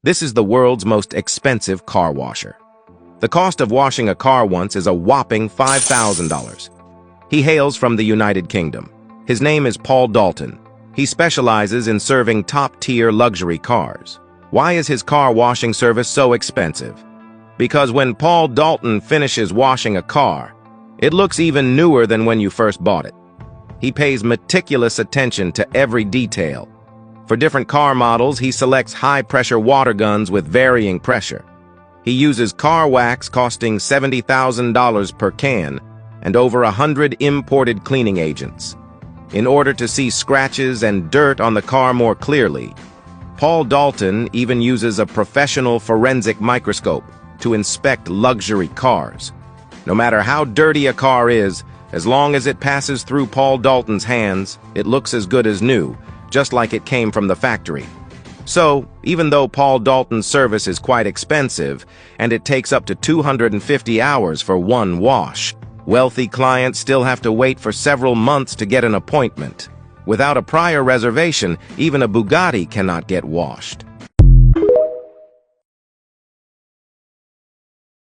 This is the world's most expensive car washer. The cost of washing a car once is a whopping $5,000. He hails from the United Kingdom. His name is Paul Dalton. He specializes in serving top-tier luxury cars. Why is his car washing service so expensive? Because when Paul Dalton finishes washing a car, it looks even newer than when you first bought it. He pays meticulous attention to every detail. For different car models, he selects high-pressure water guns with varying pressure. He uses car wax costing $70,000 per can and over 100 imported cleaning agents. In order to see scratches and dirt on the car more clearly, Paul Dalton even uses a professional forensic microscope to inspect luxury cars. No matter how dirty a car is, as long as it passes through Paul Dalton's hands, it looks as good as new, just like it came from the factory. So, even though Paul Dalton's service is quite expensive, and it takes up to 250 hours for one wash, wealthy clients still have to wait for several months to get an appointment. Without a prior reservation, even a Bugatti cannot get washed.